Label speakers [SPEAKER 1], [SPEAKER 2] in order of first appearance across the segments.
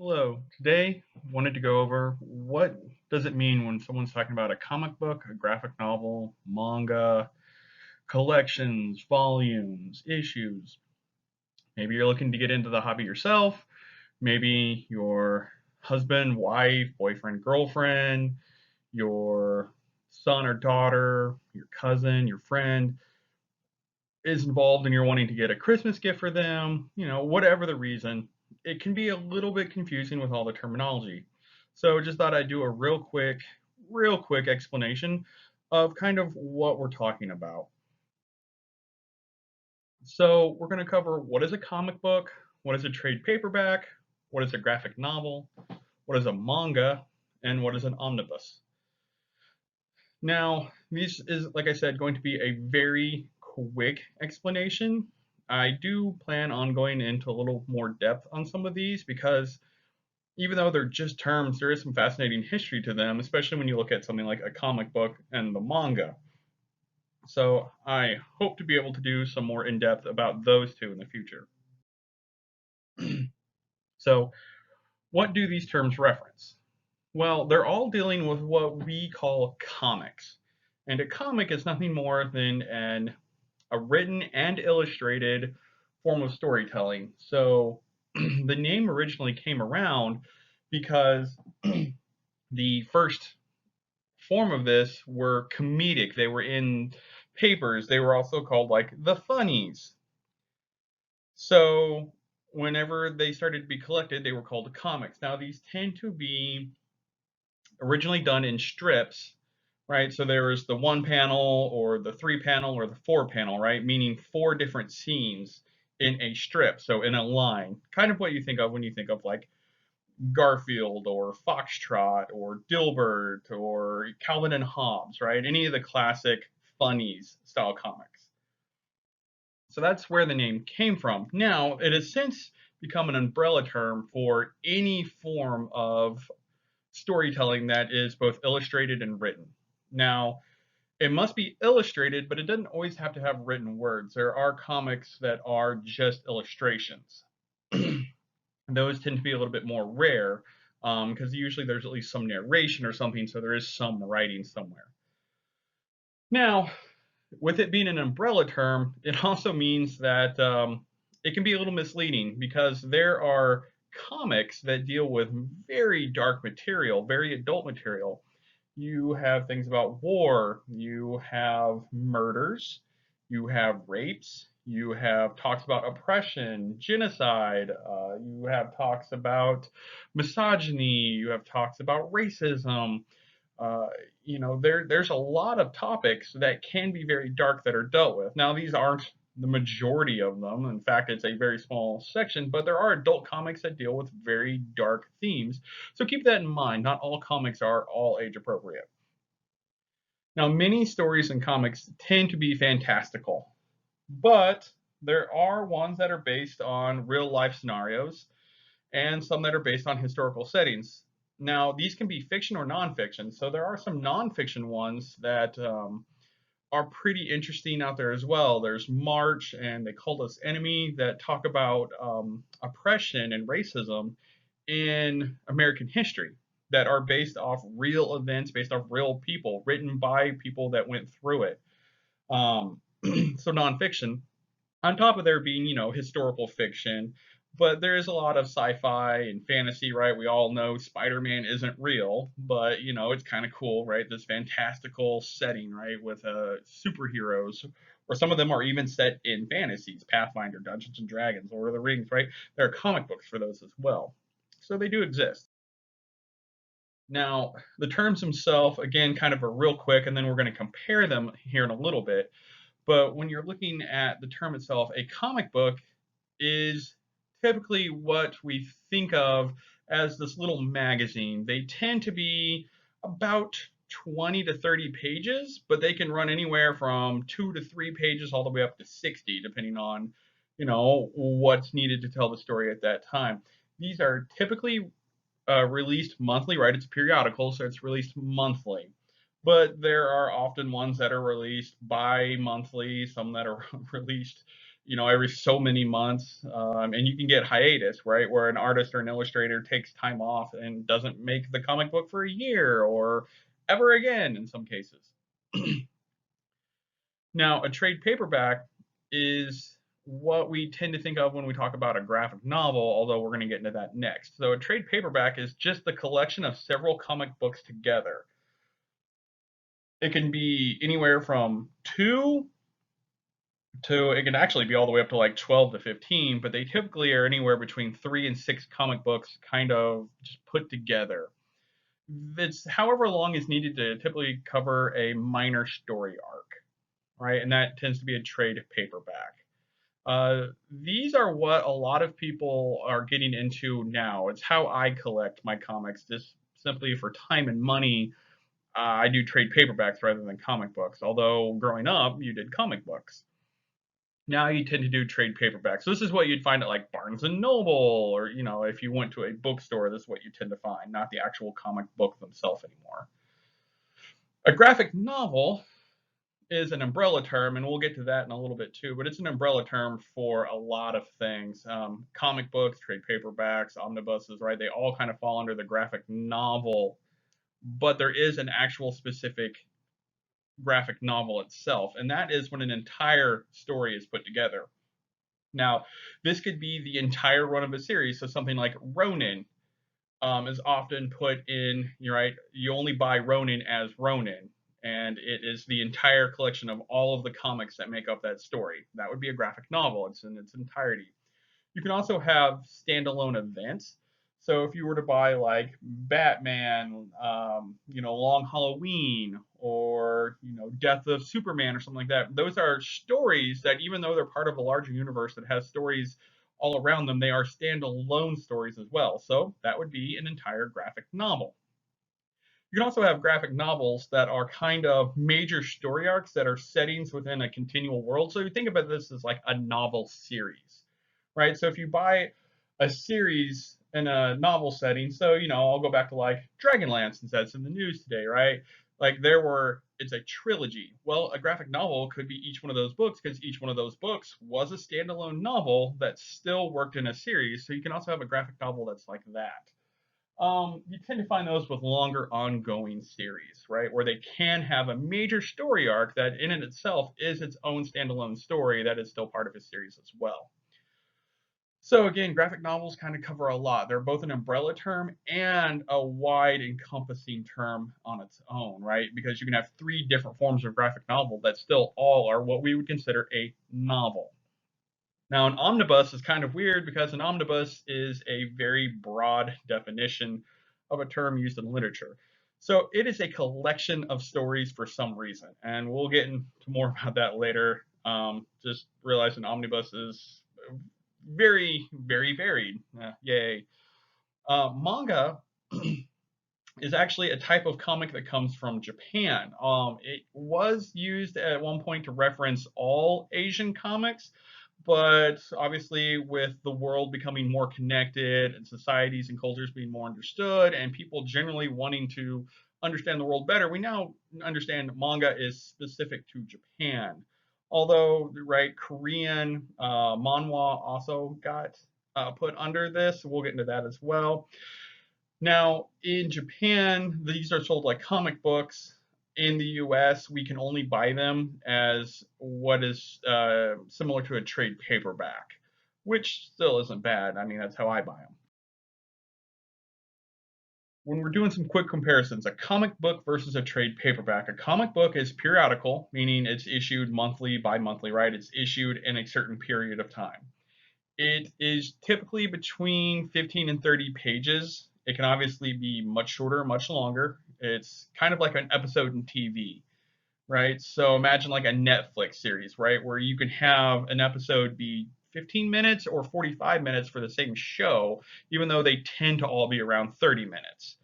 [SPEAKER 1] Hello. Today, I wanted to go over what does it mean when someone's talking about a comic book, a graphic novel, manga, collections, volumes, issues. Maybe you're looking to get into the hobby yourself. Maybe your husband, wife, boyfriend, girlfriend, your son or daughter, your cousin, your friend is involved and you're wanting to get a Christmas gift for them, whatever the reason, it can be a little bit confusing with all the terminology. So just thought I'd do a real quick explanation of kind of what we're talking about. So we're going to cover what is a comic book, what is a trade paperback, what is a graphic novel, what is a manga, and what is an omnibus. Now, this is, like I said, going to be a very quick explanation. I do plan on going into a little more depth on some of these because even though they're just terms, there is some fascinating history to them, especially when you look at something like a comic book and the manga. So I hope to be able to do some more in depth about those two in the future. So, what do these terms reference? Well, they're all dealing with what we call comics. And a comic is nothing more than a written and illustrated form of storytelling. So the name originally came around because the first form of this were comedic. They were in papers. They were also called like the funnies. So whenever they started to be collected, they were called comics. Now these tend to be originally done in strips, right? So there was the one panel or the three panel or the four panel, right? Meaning four different scenes in a strip. So in a line, kind of what you think of when you think of like Garfield or Foxtrot or Dilbert or Calvin and Hobbes, right? Any of the classic funnies style comics. So that's where the name came from. Now, it has since become an umbrella term for any form of storytelling that is both illustrated and written. Now, it must be illustrated, but it doesn't always have to have written words. There are comics that are just illustrations. Those tend to be a little bit more rare because usually there's at least some narration or something, so there is some writing somewhere. Now, with it being an umbrella term, it also means that it can be a little misleading because there are comics that deal with very dark material, very adult material. You have things about war, you have murders, you have rapes, you have talks about oppression, genocide, you have talks about misogyny, you have talks about racism. Uh, there's a lot of topics that can be very dark that are dealt with. Now, these aren't the majority of them. In fact, it's a very small section, but there are adult comics that deal with very dark themes. So keep that in mind. Not all comics are all age appropriate. Now, many stories and comics tend to be fantastical, but there are ones that are based on real life scenarios and some that are based on historical settings. Now, these can be fiction or nonfiction. So there are some nonfiction ones that are pretty interesting out there as well. There's March and They Called Us Enemy that talk about oppression and racism in American history that are based off real events, based off real people, written by people that went through it. So nonfiction on top of there being, historical fiction, but there is a lot of sci-fi and fantasy, right? We all know Spider-Man isn't real, but it's kind of cool, right? This fantastical setting, right, with superheroes, or some of them are even set in fantasies, Pathfinder, Dungeons and Dragons, Lord of the Rings, right? There are comic books for those as well, so they do exist. Now, the terms themselves, again, kind of a real quick, and then we're going to compare them here in a little bit. But when you're looking at the term itself, a comic book is typically what we think of as this little magazine. They tend to be about 20 to 30 pages, but they can run anywhere from 2 to 3 pages all the way up to 60, depending on, what's needed to tell the story at that time. These are typically released monthly, right? It's periodical, so it's released monthly. But there are often ones that are released bi-monthly, some that are released, every so many months. And you can get hiatus, right, where an artist or an illustrator takes time off and doesn't make the comic book for a year or ever again in some cases. Now, a trade paperback is what we tend to think of when we talk about a graphic novel, although we're going to get into that next. So, a trade paperback is just the collection of several comic books together. It can be anywhere from two to, it can actually be all the way up to like 12 to 15, but they typically are anywhere between 3 and 6 comic books kind of just put together. It's however long is needed to typically cover a minor story arc, right? And that tends to be a trade paperback. These are what a lot of people are getting into now. It's how I collect my comics, just simply for time and money. I do trade paperbacks rather than comic books. Although growing up, you did comic books. Now you tend to do trade paperbacks. So this is what you'd find at like Barnes and Noble, or if you went to a bookstore, this is what you tend to find, not the actual comic book themselves anymore. A graphic novel is an umbrella term, and we'll get to that in a little bit too, but it's an umbrella term for a lot of things. Comic books, trade paperbacks, omnibuses, right? They all kind of fall under the graphic novel, but there is an actual specific graphic novel itself, and that is when an entire story is put together. Now, this could be the entire run of a series, so something like Ronin is often put in, right? You only buy Ronin as Ronin, and it is the entire collection of all of the comics that make up that story. That would be a graphic novel. It's in its entirety. You can also have standalone events. So if you were to buy like Batman, Long Halloween, or Death of Superman or something like that, those are stories that, even though they're part of a larger universe that has stories all around them, they are standalone stories as well. So that would be an entire graphic novel. You can also have graphic novels that are kind of major story arcs that are settings within a continual world. So you think about this as like a novel series, right? So if you buy a series in a novel setting, so I'll go back to like Dragonlance since that's in the news today, right? Like it's a trilogy. Well, a graphic novel could be each one of those books because each one of those books was a standalone novel that still worked in a series. So you can also have a graphic novel that's like that. You tend to find those with longer ongoing series, right? Where they can have a major story arc that in and itself is its own standalone story that is still part of a series as well. So again, graphic novels kind of cover a lot. They're both an umbrella term and a wide encompassing term on its own, right? Because you can have 3 different forms of graphic novel that still all are what we would consider a novel. Now, an omnibus is kind of weird because an omnibus is a very broad definition of a term used in literature. So it is a collection of stories for some reason, and we'll get into more about that later. Just realize an omnibus is very, very varied. Yay. Manga is actually a type of comic that comes from Japan. It was used at one point to reference all Asian comics, but obviously with the world becoming more connected and societies and cultures being more understood and people generally wanting to understand the world better, we now understand manga is specific to Japan. Although, right, Korean manhwa also got put under this. We'll get into that as well. Now, in Japan, these are sold like comic books. In the US, we can only buy them as what is similar to a trade paperback, which still isn't bad. I mean, that's how I buy them. When we're doing some quick comparisons, a comic book versus a trade paperback, a comic book is periodical, meaning it's issued monthly, bi-monthly, right? It's issued in a certain period of time. It is typically between 15 and 30 pages. It can obviously be much shorter, much longer. It's kind of like an episode in TV, right? So imagine like a Netflix series, right? Where you can have an episode be 15 minutes or 45 minutes for the same show, even though they tend to all be around 30 minutes,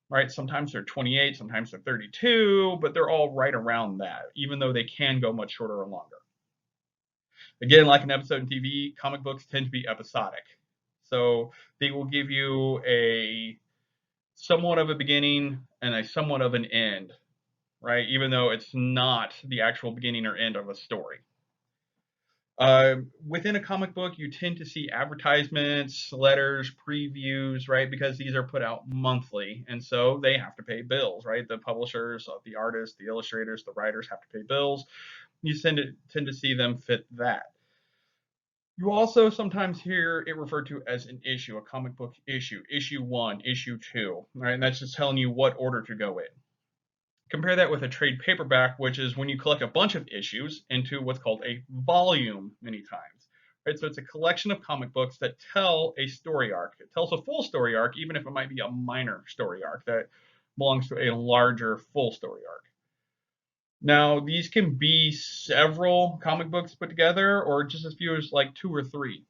[SPEAKER 1] right? Sometimes they're 28, sometimes they're 32, but they're all right around that, even though they can go much shorter or longer. Again, like an episode in TV, comic books tend to be episodic. So they will give you a somewhat of a beginning and a somewhat of an end, right? Even though it's not the actual beginning or end of a story. Within a comic book, you tend to see advertisements, letters, previews, right? Because these are put out monthly, and so they have to pay bills, right? The publishers, the artists, the illustrators, the writers have to pay bills. You tend to see them fit that. You also sometimes hear it referred to as an issue, a comic book issue, issue one, issue two, right? And that's just telling you what order to go in. Compare that with a trade paperback, which is when you collect a bunch of issues into what's called a volume many times. Right? So it's a collection of comic books that tell a story arc. It tells a full story arc, even if it might be a minor story arc that belongs to a larger full story arc. Now, these can be several comic books put together, or just as few as like 2 or 3.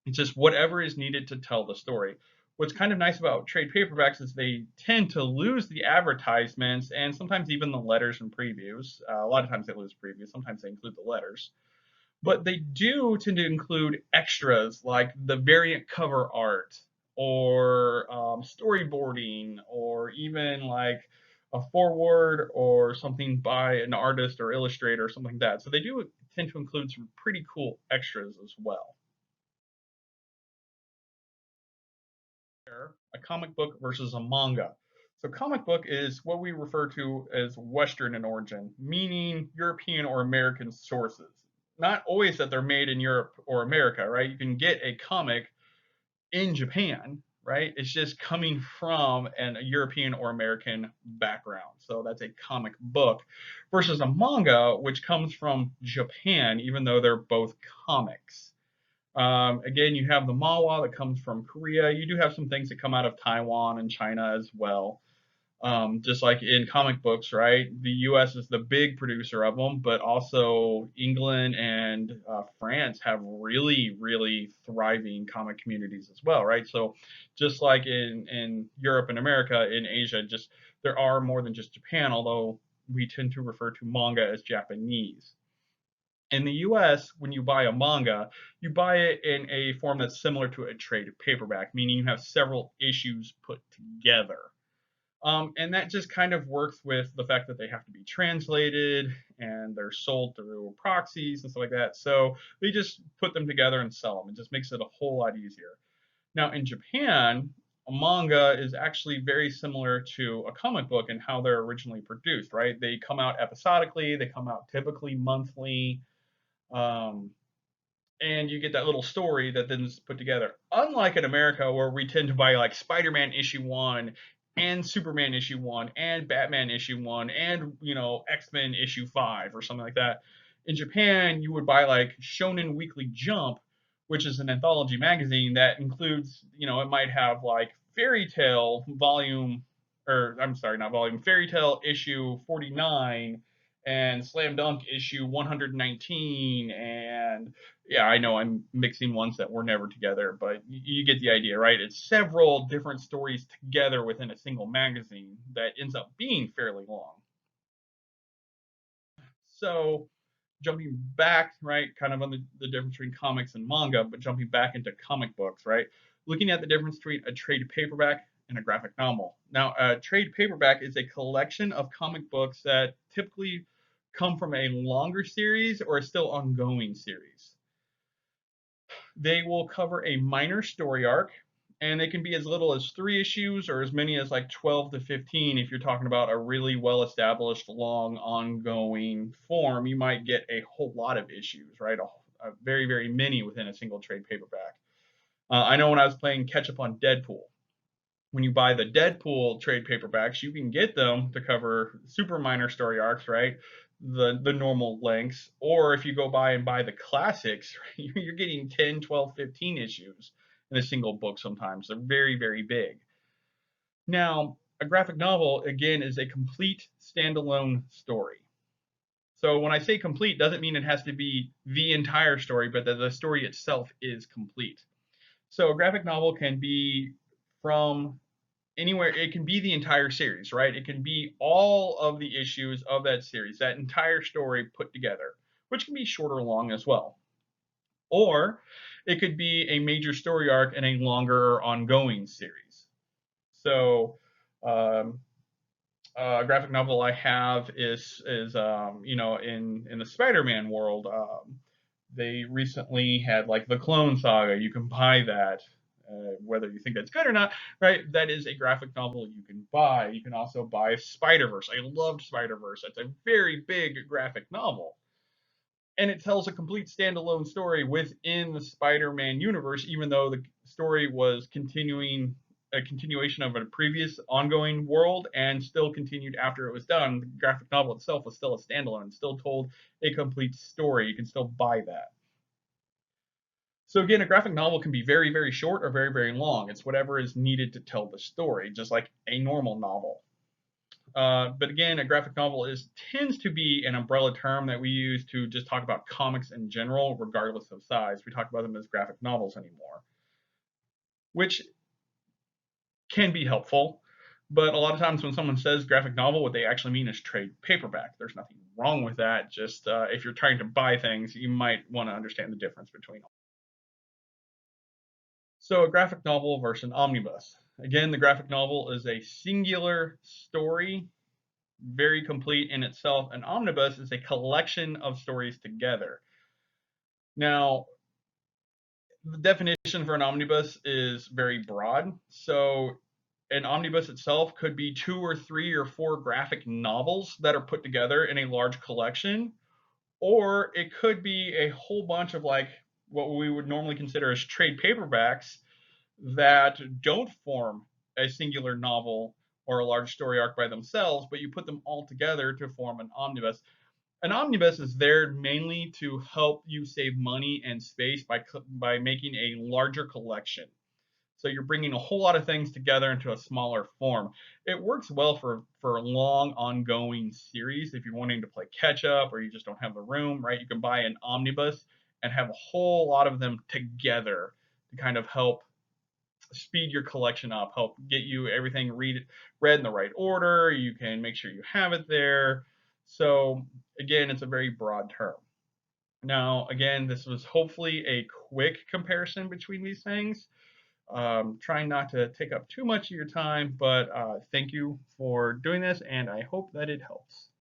[SPEAKER 1] It's just whatever is needed to tell the story. What's kind of nice about trade paperbacks is they tend to lose the advertisements and sometimes even the letters and previews. A lot of times they lose previews, sometimes they include the letters. But they do tend to include extras like the variant cover art or storyboarding or even like a foreword or something by an artist or illustrator or something like that. So they do tend to include some pretty cool extras as well. A comic book versus a manga. So, comic book is what we refer to as Western in origin, meaning European or American sources. Not always that they're made in Europe or America, right? You can get a comic in Japan, right? It's just coming from a European or American background. So, that's a comic book versus a manga, which comes from Japan, even though they're both comics. Again, you have the manhwa that comes from Korea. You do have some things that come out of Taiwan and China as well. Just like in comic books, right? The U.S. is the big producer of them, but also England and France have really, really thriving comic communities as well, right? So, just like in Europe and America, in Asia, just there are more than just Japan, although we tend to refer to manga as Japanese. In the US, when you buy a manga, you buy it in a form that's similar to a trade paperback, meaning you have several issues put together. And that just kind of works with the fact that they have to be translated and they're sold through proxies and stuff like that. So they just put them together and sell them. It just makes it a whole lot easier. Now, in Japan, a manga is actually very similar to a comic book in how they're originally produced, right? They come out episodically, they come out typically monthly. Um, and you get that little story that then is put together. Unlike in America, where we tend to buy like Spider-Man issue one, and Superman issue one, and Batman issue one, and X-Men issue five, or something like that. In Japan, you would buy like Shonen Weekly Jump, which is an anthology magazine that includes, it might have like Fairy Tale volume, or I'm sorry, not volume, Fairy Tale issue 49 and Slam Dunk issue 119, and yeah, I know I'm mixing ones that were never together, but you get the idea, right? It's several different stories together within a single magazine that ends up being fairly long. So, jumping back, right, kind of on the difference between comics and manga, but jumping back into comic books, right? Looking at the difference between a trade paperback and a graphic novel. Now, a trade paperback is a collection of comic books that typically come from a longer series or a still ongoing series. They will cover a minor story arc, and they can be as little as 3 issues or as many as like 12 to 15 if you're talking about a really well established, long, ongoing form. You might get a whole lot of issues, right? A very, very many within a single trade paperback. I know when I was playing Catch Up on Deadpool, when you buy the Deadpool trade paperbacks, you can get them to cover super minor story arcs, right? The normal lengths. Or if you go by and buy the classics, you're getting 10, 12, 15 issues in a single book sometimes. They're very, very big. Now, a graphic novel, again, is a complete standalone story. So when I say complete, doesn't mean it has to be the entire story, but that the story itself is complete. So a graphic novel can be from anywhere. It can be the entire series, right? It can be all of the issues of that series, that entire story put together, which can be short or long as well. Or it could be a major story arc in a longer or ongoing series. So um, a graphic novel I have is in the Spider-Man world. They recently had like the Clone Saga. You can buy that, whether you think that's good or not, right? That is a graphic novel you can buy. You can also buy Spider Verse. I loved Spider Verse. It's a very big graphic novel, and it tells a complete standalone story within the Spider-Man universe, even though the story was continuing a continuation of a previous ongoing world and still continued after it was done. The graphic novel itself was still a standalone, still told a complete story. You can still buy that. So again, a graphic novel can be very, very short or very, very long. It's whatever is needed to tell the story, just like a normal novel. But again, a graphic novel tends to be an umbrella term that we use to just talk about comics in general, regardless of size. We talk about them as graphic novels anymore, which can be helpful. But a lot of times when someone says graphic novel, what they actually mean is trade paperback. There's nothing wrong with that. Just if you're trying to buy things, you might want to understand the difference between them. So a graphic novel versus an omnibus. Again, the graphic novel is a singular story, very complete in itself. An omnibus is a collection of stories together. Now, the definition for an omnibus is very broad. So, an omnibus itself could be 2 or 3 or 4 graphic novels that are put together in a large collection, or it could be a whole bunch of like what we would normally consider as trade paperbacks that don't form a singular novel or a large story arc by themselves, but you put them all together to form an omnibus. An omnibus is there mainly to help you save money and space by making a larger collection. So you're bringing a whole lot of things together into a smaller form. It works well for long ongoing series. If you're wanting to play catch up or you just don't have the room, right? You can buy an omnibus and have a whole lot of them together to kind of help speed your collection up, help get you everything read in the right order. You can make sure you have it there. So again, it's a very broad term. Now, again, this was hopefully a quick comparison between these things. Trying not to take up too much of your time, but thank you for doing this, and I hope that it helps.